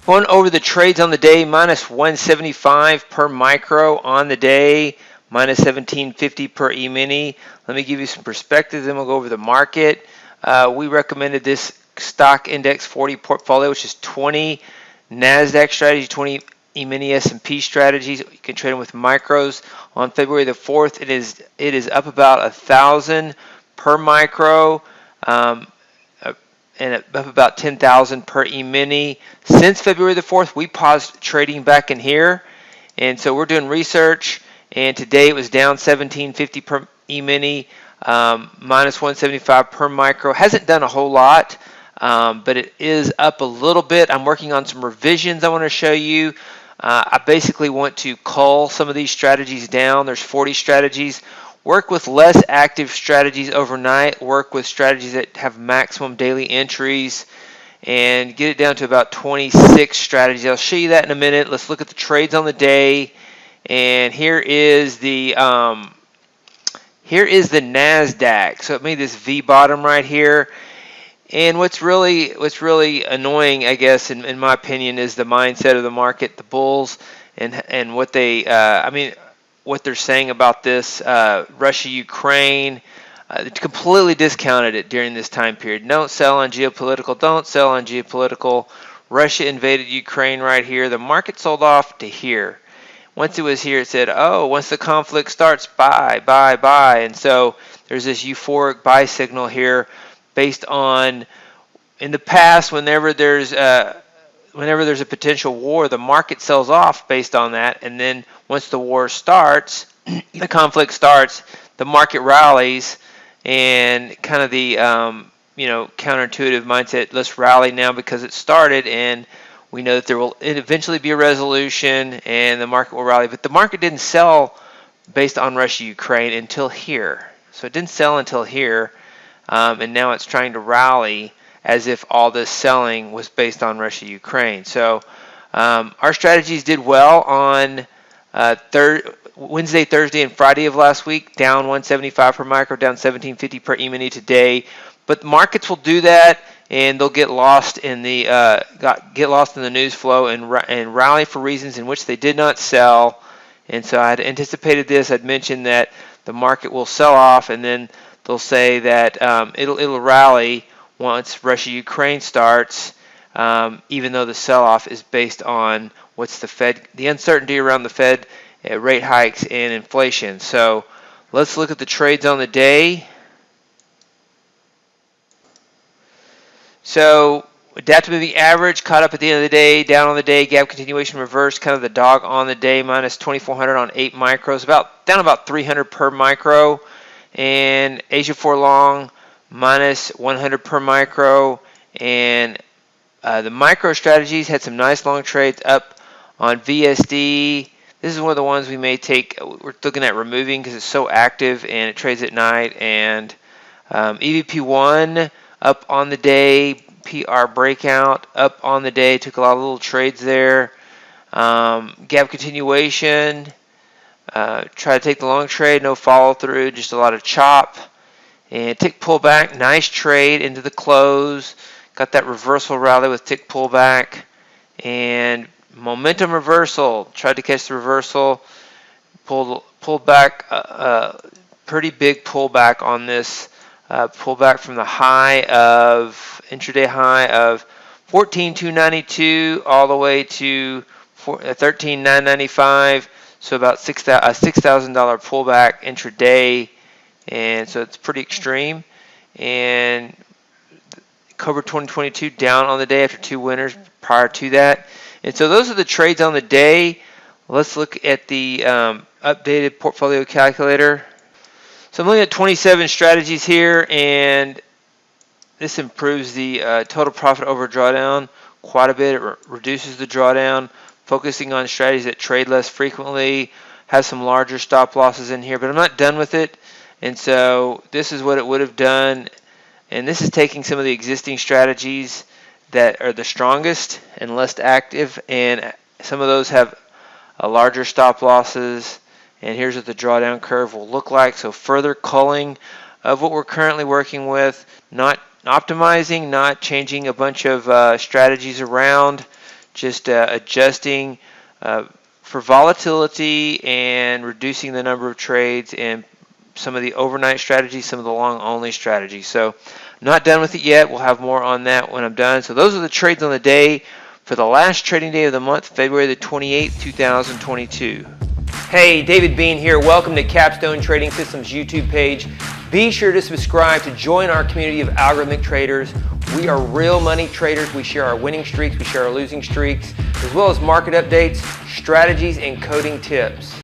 Going over the trades on the day, minus 175 per micro on the day, minus 1750 per E-mini. Let me give you some perspective, then we'll go over the market. We recommended this stock index 40 portfolio, which is 20 NASDAQ strategies, 20 E-mini S&P strategies. You can trade them with micros. On February the 4th, it is up about 1,000 per micro. And up about 10,000 per E-mini. Since February the 4th, we paused trading back in here. And so we're doing research. And today it was down 1750 per E-mini, minus 175 per micro. Hasn't done a whole lot, but it is up a little bit. I'm working on some revisions I want to show you. I basically want to cull some of these strategies down. There's 40 strategies. Work with less active strategies overnight. Work with strategies that have maximum daily entries and get it down to about 26 strategies. I'll show you that in a minute. Let's look at the trades on the day. And here is the NASDAQ. So it made this V bottom right here. And what's really annoying, I guess, in my opinion, is the mindset of the market, the bulls, and what they what they're saying about this Russia-Ukraine. Completely discounted it during this time period. Don't sell on geopolitical. Don't sell on geopolitical. Russia invaded Ukraine right here. The market sold off to here. Once it was here, it said, oh, once the conflict starts, buy, buy, buy. And so there's this euphoric buy signal here based on, in the past, whenever there's a potential war, the market sells off based on that. And then once the war starts, the conflict starts, the market rallies, and kind of the counterintuitive mindset, let's rally now because it started, and we know that there will eventually be a resolution and the market will rally. But the market didn't sell based on Russia-Ukraine until here. So it didn't sell until here, and now it's trying to rally as if all this selling was based on Russia-Ukraine. So our strategies did well on Wednesday, Thursday, and Friday of last week, down 175 per micro, down 1750 per E-mini today. But markets will do that, and they'll get lost in the news flow and rally for reasons in which they did not sell. And so I had anticipated this. I'd mentioned that the market will sell off, and then they'll say that it'll rally once Russia-Ukraine starts, even though the sell-off is based on what's the uncertainty around the Fed rate hikes and inflation. So let's look at the trades on the day. So adaptive moving average caught up at the end of the day, down on the day, gap continuation reverse, kind of the dog on the day, minus 2,400 on 8 micros, down about 300 per micro. And Asia 4 long, minus 100 per micro. And the micro strategies had some nice long trades up on VSD. This is one of the ones we're looking at removing because it's so active and it trades at night. And EVP1 up on the day, PR breakout up on the day, took a lot of little trades there. Gap continuation, try to take the long trade, no follow through, just a lot of chop. And tick pullback, nice trade into the close. Got that reversal rally with tick pullback. And momentum reversal, tried to catch the reversal, pulled back, pretty big pullback on this, pullback from the intraday high of 14,292 all the way to 13,995, so about $6,000 pullback intraday, and so it's pretty extreme. And October 2022 down on the day after 2 winners prior to that. And so those are the trades on the day. Let's look at the updated portfolio calculator. So I'm looking at 27 strategies here, and this improves the total profit over drawdown quite a bit. It reduces the drawdown, focusing on strategies that trade less frequently, has some larger stop losses in here, but I'm not done with it. And so this is what it would have done. And this is taking some of the existing strategies that are the strongest and less active, and some of those have a larger stop losses. And here's what the drawdown curve will look like. So further culling of what we're currently working with, not optimizing, not changing a bunch of strategies around, just adjusting for volatility and reducing the number of trades, and some of the overnight strategies, some of the long only strategies. So I'm not done with it yet. We'll have more on that when I'm done. So those are the trades on the day for the last trading day of the month, February the 28th, 2022. Hey, David Bean here. Welcome to Capstone Trading Systems YouTube page. Be sure to subscribe to join our community of algorithmic traders. We are real money traders. We share our winning streaks, we share our losing streaks, as well as market updates, strategies, and coding tips.